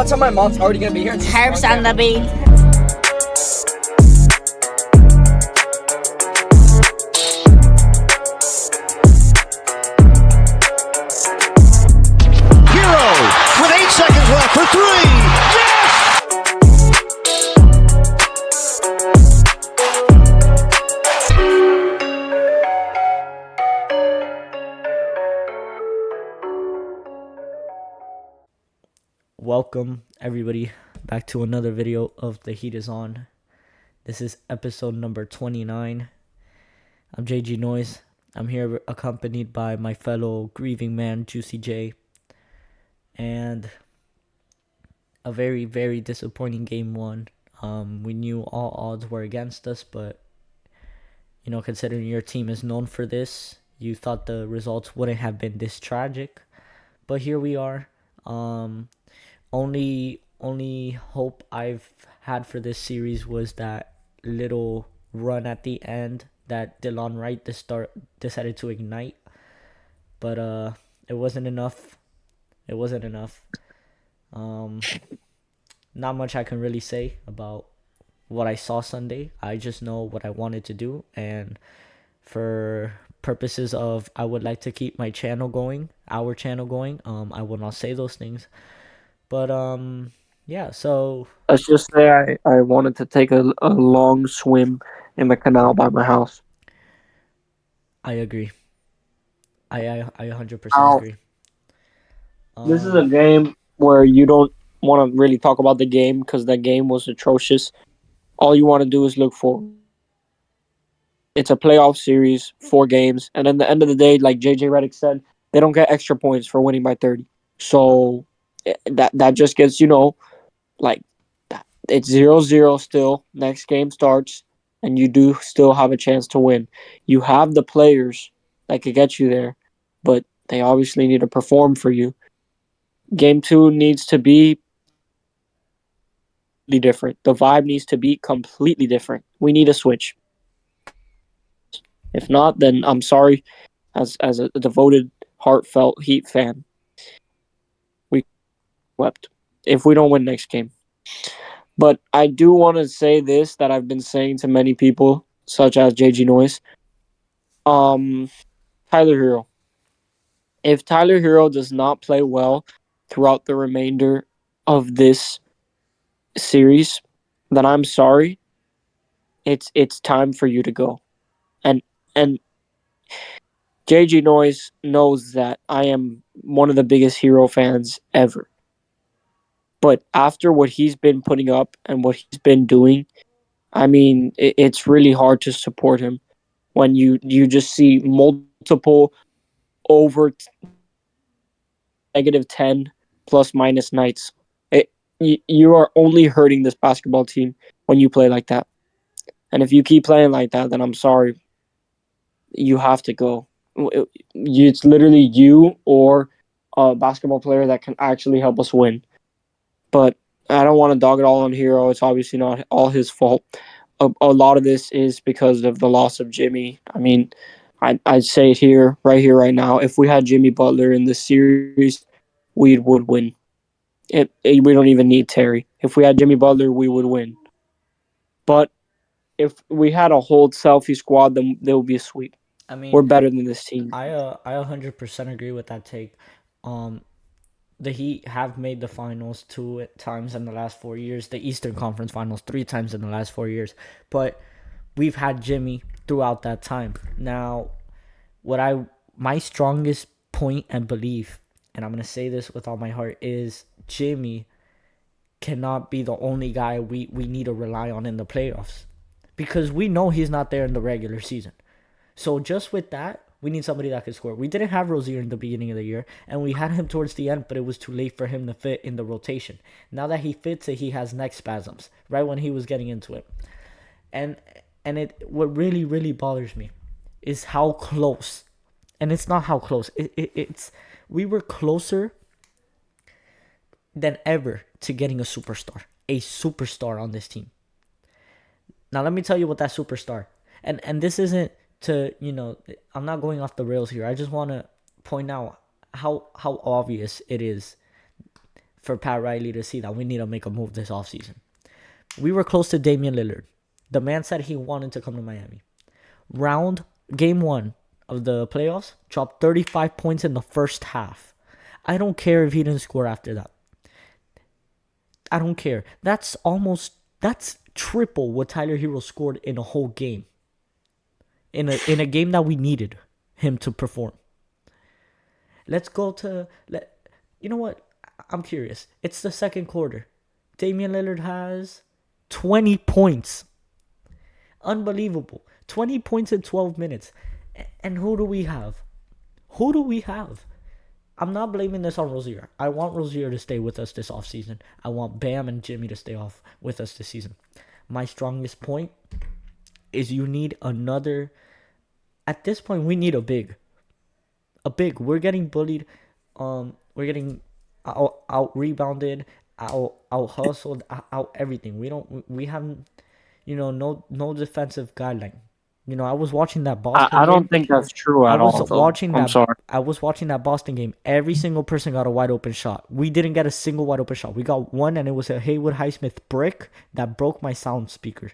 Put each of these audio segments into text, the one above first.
I'll tell my mom's already gonna be here. Herbs on the beat. Hero with 8 seconds left for three. Yes! Welcome everybody back to another video of The Heat Is On. This is episode number 29. I'm JG Noise. I'm here accompanied by my fellow grieving man Juicy J. And a very, very disappointing game one. We knew all odds were against us, but considering your team is known for this, you thought the results wouldn't have been this tragic. But here we are. Only hope I've had for this series was that little run at the end that Delon Wright decided to ignite. But it wasn't enough. It wasn't enough. Not much I can really say about what I saw Sunday. I just know what I wanted to do, and for purposes of I would like to keep my channel going, our channel going, I will not say those things. But yeah, so let's just say I wanted to take a long swim in the canal by my house. I agree. I 100% Now, agree. this is a game where you don't want to really talk about the game because the game was atrocious. All you want to do is look forward. It's a playoff series, 4 games, and at the end of the day, like JJ Redick said, they don't get extra points for winning by 30. So that just gets, like, it's 0-0 still. Next game starts, and you do still have a chance to win. You have the players that could get you there, but they obviously need to perform for you. Game 2 needs to be different. The vibe needs to be completely different. We need a switch. If not, then I'm sorry, as a devoted, heartfelt Heat fan, we swept if we don't win next game. But I do want to say this that I've been saying to many people, such as JG Noise. Tyler Hero. If Tyler Hero does not play well throughout the remainder of this series, then I'm sorry. It's time for you to go. And JG Noise knows that I am one of the biggest Hero fans ever. But after what he's been putting up and what he's been doing, I mean, it's really hard to support him when you just see multiple over -10 plus minus nights. You are only hurting this basketball team when you play like that. And if you keep playing like that, then I'm sorry. You have to go. It's literally you or a basketball player that can actually help us win. But I don't want to dog it all on Hero. It's obviously not all his fault. A lot of this is because of the loss of Jimmy. I mean, I'd say it here, right now. If we had Jimmy Butler in this series, we would win. We don't even need Terry. If we had Jimmy Butler, we would win. But if we had a whole selfie squad, then there would be a sweep. I mean, we're better than this team. I 100% agree with that take. The Heat have made the finals 2 times in the last 4 years, the Eastern Conference Finals 3 times in the last 4 years, but we've had Jimmy throughout that time. Now, my strongest point and belief, and I'm going to say this with all my heart, is Jimmy cannot be the only guy we need to rely on in the playoffs, because we know he's not there in the regular season. So just with that, we need somebody that can score. We didn't have Rozier in the beginning of the year, and we had him towards the end, but it was too late for him to fit in the rotation. Now that he fits it, he has neck spasms right when he was getting into it. And what really, really bothers me is how close, and it's not how close, it's we were closer than ever to getting a superstar on this team. Now let me tell you what that superstar, and this isn't to, I'm not going off the rails here. I just want to point out how obvious it is for Pat Riley to see that we need to make a move this offseason. We were close to Damian Lillard. The man said he wanted to come to Miami. Game 1 of the playoffs, dropped 35 points in the first half. I don't care if he didn't score after that. I don't care. That's triple what Tyler Hero scored in a whole game. In a game that we needed him to perform. Let's go to you know what? I'm curious. It's the second quarter. Damian Lillard has 20 points. Unbelievable. 20 points in 12 minutes. And who do we have? Who do we have? I'm not blaming this on Rozier. I want Rozier to stay with us this offseason. I want Bam and Jimmy to stay off with us this season. My strongest point is you need another. At this point, we need a big. A big. We're getting bullied. We're getting out rebounded, out hustled, out everything. We have, no defensive guideline. I was watching that Boston I game. don't think that's true at all. I'm sorry. I was watching that Boston game. Every single person got a wide open shot. We didn't get a single wide open shot. We got one, and it was a Haywood Highsmith brick that broke my sound speaker.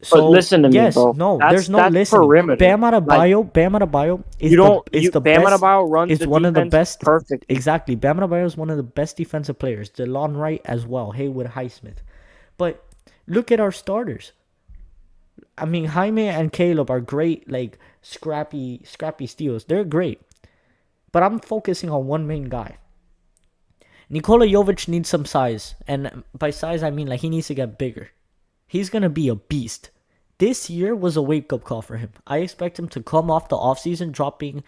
So, but listen to me, bro. No, there's no listening. Perimeter. Bam Adebayo is the Bam best. Adebayo runs is the one of the defense best. Perfect. Exactly. Bam Adebayo is one of the best defensive players. DeLon Wright as well. Haywood Highsmith. But look at our starters. I mean, Jaime and Caleb are great, like scrappy steals. They're great. But I'm focusing on one main guy. Nikola Jovic needs some size. And by size, I mean like he needs to get bigger. He's going to be a beast. This year was a wake-up call for him. I expect him to come off the offseason dropping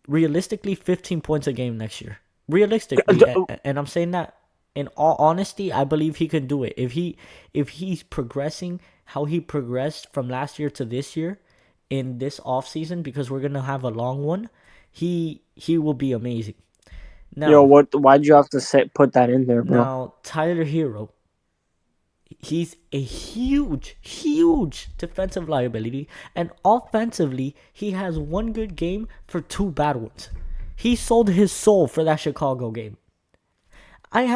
realistically 15 points a game next year. Realistically. And I'm saying that in all honesty, I believe he can do it. If he's progressing how he progressed from last year to this year in this offseason, because we're going to have a long one, he will be amazing. Now, why'd you have to put that in there, bro? Now, Tyler Hero, he's a huge defensive liability, and offensively, he has one good game for two bad ones. He sold his soul for that Chicago game. I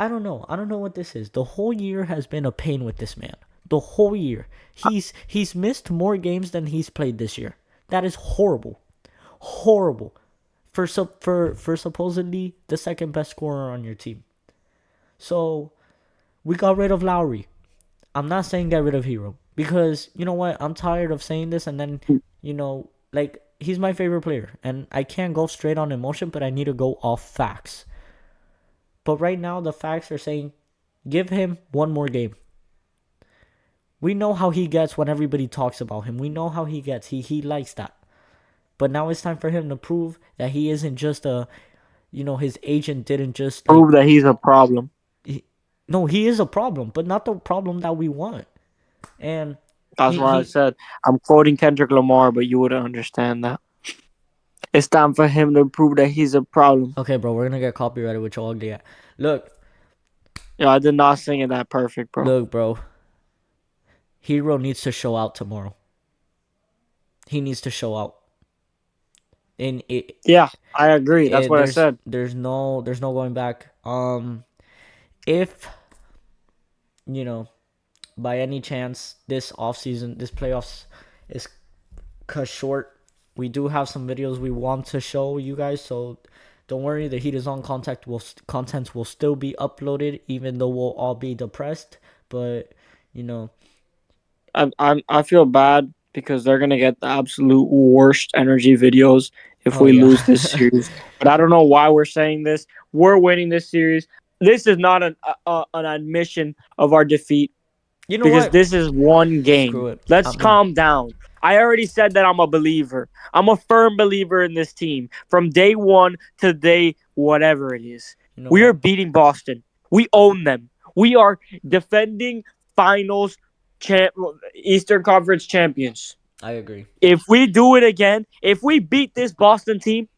don't know. I don't know what this is. The whole year has been a pain with this man. The whole year. He's missed more games than he's played this year. That is horrible. Horrible. For supposedly the second best scorer on your team. So, we got rid of Lowry. I'm not saying get rid of Hero. Because, you know what? I'm tired of saying this and then, he's my favorite player. And I can't go straight on emotion, but I need to go off facts. But right now, the facts are saying, give him one more game. We know how he gets when everybody talks about him. We know how he gets. He likes that. But now it's time for him to prove that he isn't just his agent didn't just... prove that he's a problem. No, he is a problem, but not the problem that we want. And that's why I said, I'm quoting Kendrick Lamar, but you wouldn't understand that. It's time for him to prove that he's a problem. Okay, bro, we're going to get copyrighted with your ugly ass. Look. Yo, I did not sing it that perfect, bro. Look, bro. Hero needs to show out tomorrow. He needs to show out. Yeah, I agree. That's what I said. There's no going back. If, by any chance, this offseason, this playoffs is cut short, we do have some videos we want to show you guys, so don't worry. The Heat is on content will still be uploaded, even though we'll all be depressed. But I feel bad because they're gonna get the absolute worst energy videos if we lose this series. But I don't know why we're saying this. We're winning this series. This is not an admission of our defeat. Because this is one game. Let's calm down. I already said that I'm a believer. I'm a firm believer in this team. From day one to day whatever it is. We are beating Boston. We own them. We are defending finals Eastern Conference champions. I agree. If we do it again, if we beat this Boston team,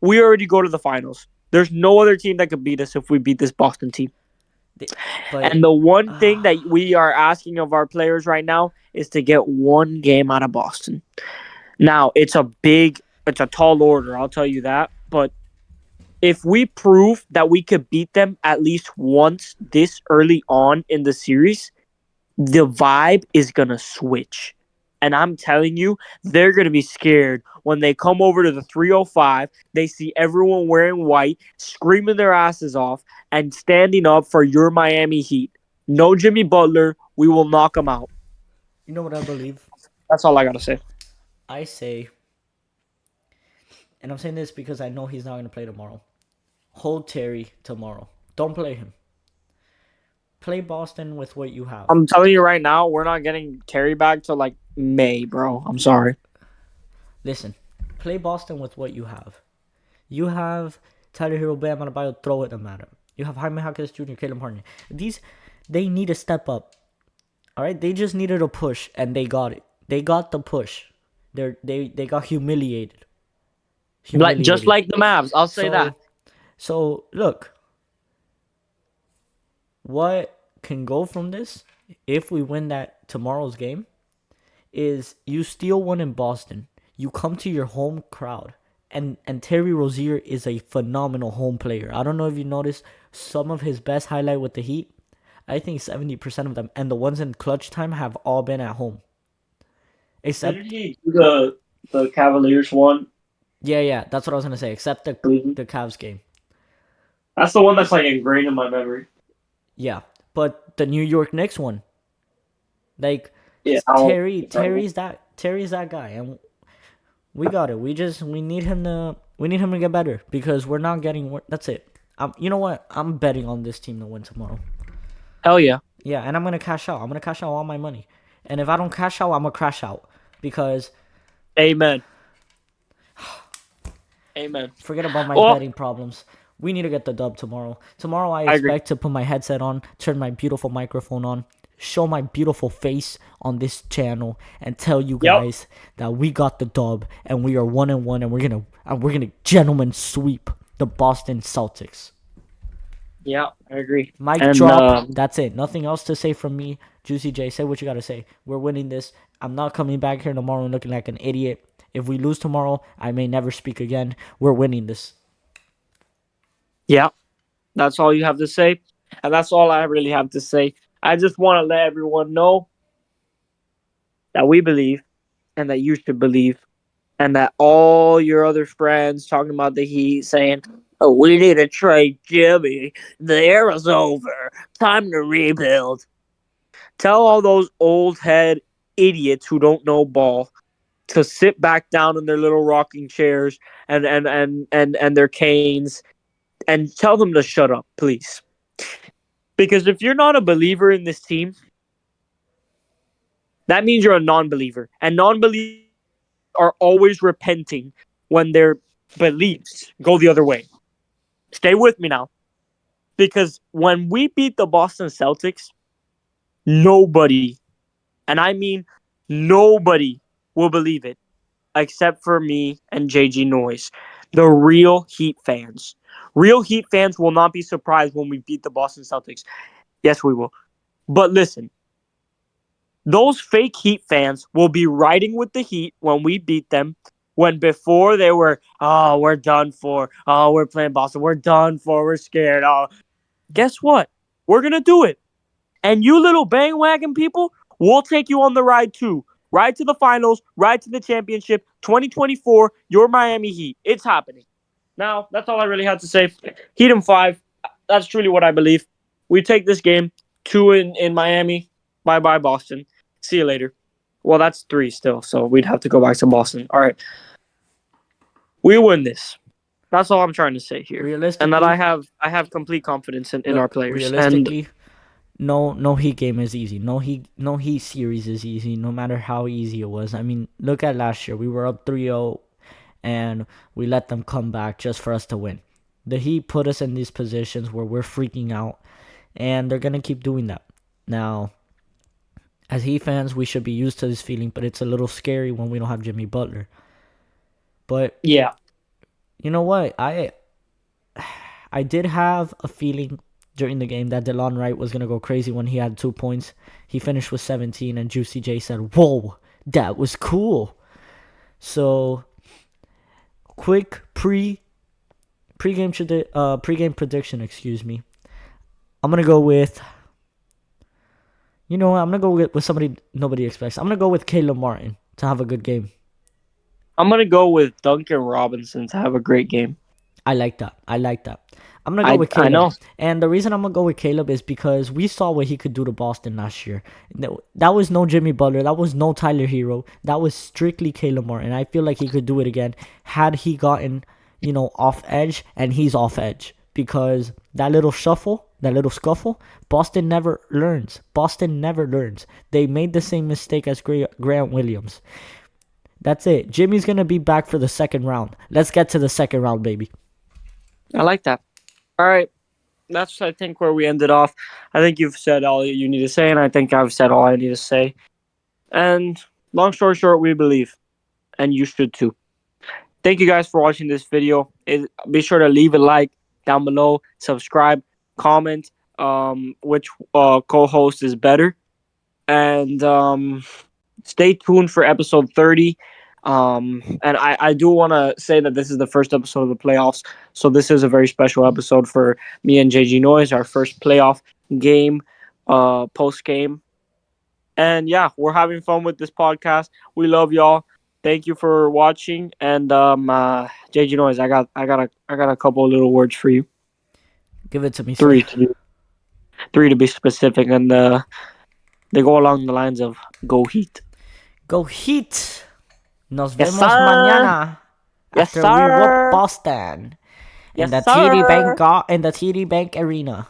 we already go to the finals. There's no other team that could beat us if we beat this Boston team. And the one thing that we are asking of our players right now is to get one game out of Boston. Now, it's a tall order, I'll tell you that. But if we prove that we could beat them at least once this early on in the series, the vibe is going to switch. And I'm telling you, they're going to be scared when they come over to the 305. They see everyone wearing white, screaming their asses off, and standing up for your Miami Heat. No Jimmy Butler. We will knock them out. You know what I believe? That's all I got to say. I say, and I'm saying this because I know he's not going to play tomorrow. Hold Terry tomorrow. Don't play him. Play Boston with what you have. I'm telling you right now, we're not getting Terry back till like May, bro. I'm sorry. Listen, play Boston with what you have. You have Tyler Hero, Bam Adebayo, throw it, no matter. You have Jaime Jaquez Jr., Caleb Harden. They need to step up. All right, they just needed a push, and they got it. They got the push. They got humiliated. Just like the Mavs, I'll say that. So look, what can go from this if we win that tomorrow's game is you steal one in Boston. You come to your home crowd. And Terry Rozier is a phenomenal home player. I don't know if you noticed some of his best highlight with the Heat. I think 70% of them, and the ones in clutch time, have all been at home. Except Didn't he do the Cavaliers one? yeah, that's what I was gonna say. Except the Cavs game. That's the one that's like ingrained in my memory. Yeah, but the New York Knicks one, like Yeah, Terry's that guy, and we got it. We need him to get better because we're not getting. That's it. You know what? I'm betting on this team to win tomorrow. Hell yeah. Yeah, and I'm gonna cash out. I'm gonna cash out all my money, and if I don't cash out, I'm gonna crash out because. Amen. Amen. Forget about my betting problems. We need to get the dub tomorrow. Tomorrow I expect to put my headset on, turn my beautiful microphone on, show my beautiful face on this channel, and tell you guys that we got the dub and we are 1-1, and we're gonna gentlemen sweep the Boston Celtics. Yeah, I agree. Mic drop. That's it. Nothing else to say from me. Juicy J, say what you gotta say. We're winning this. I'm not coming back here tomorrow and looking like an idiot. If we lose tomorrow, I may never speak again. We're winning this. Yeah, that's all you have to say. And that's all I really have to say. I just want to let everyone know that we believe and that you should believe. And that all your other friends talking about the Heat saying, oh, we need to trade Jimmy. The era's over. Time to rebuild. Tell all those old head idiots who don't know ball to sit back down in their little rocking chairs and their canes and tell them to shut up, please. Because if you're not a believer in this team, that means you're a non-believer. And non-believers are always repenting when their beliefs go the other way. Stay with me now. Because when we beat the Boston Celtics, nobody, and I mean nobody, will believe it except for me and JG Noise, the real Heat fans. Real Heat fans will not be surprised when we beat the Boston Celtics. Yes, we will. But listen, those fake Heat fans will be riding with the Heat when we beat them. When before they were, oh, we're done for. Oh, we're playing Boston. We're done for. We're scared. Oh, guess what? We're going to do it. And you little bandwagon people, we'll take you on the ride too. Ride to the finals, ride to the championship. 2024, your Miami Heat. It's happening. Now, that's all I really had to say. Heat in 5. That's truly what I believe. We take this game. 2 in Miami. Bye-bye, Boston. See you later. Well, that's 3 still, so we'd have to go back to Boston. All right. We win this. That's all I'm trying to say here. And that I have complete confidence in our players. Realistically, no Heat game is easy. No Heat series is easy, no matter how easy it was. I mean, look at last year. We were up 3-0, and we let them come back just for us to win. The Heat put us in these positions where we're freaking out, and they're going to keep doing that. Now, as Heat fans, we should be used to this feeling, but it's a little scary when we don't have Jimmy Butler. But yeah, you know what? I did have a feeling during the game that DeLon Wright was going to go crazy when he had 2 points. He finished with 17, and Juicy J said, whoa, that was cool. So, quick pregame prediction. Excuse me. I'm gonna go with. You know what? I'm gonna go with somebody nobody expects. I'm gonna go with Caleb Martin to have a good game. I'm gonna go with Duncan Robinson to have a great game. I like that. I like that. I'm gonna go with I Caleb. know. And the reason I'm gonna go with Caleb is because we saw what he could do to Boston last year. That was no Jimmy Butler. That was no Tyler Hero. That was strictly Caleb Martin. I feel like he could do it again had he gotten, off edge, and he's off edge. Because that little shuffle, that little scuffle, Boston never learns. Boston never learns. They made the same mistake as Grant Williams. That's it. Jimmy's gonna be back for the second round. Let's get to the second round, baby. I like that. All right. That's, I think, where we ended off. I think you've said all you need to say, and I think I've said all I need to say. And long story short, we believe. And you should too. Thank you guys for watching this video. Be sure to leave a like down below, subscribe, comment which co-host is better. And stay tuned for episode 30. And I do want to say that this is the first episode of the playoffs, so this is a very special episode for me and JG Noise, our first playoff game, post game. And yeah, we're having fun with this podcast. We love y'all. Thank you for watching. And JG Noise, I got a couple of little words for you. Give it to me, Three sir. three to be specific, and they go along the lines of go Heat. Go Heat. Nos Yes, vemos sir. mañana Yes, after we whoop sir. Boston in Yes, the sir. TD Bank Arena.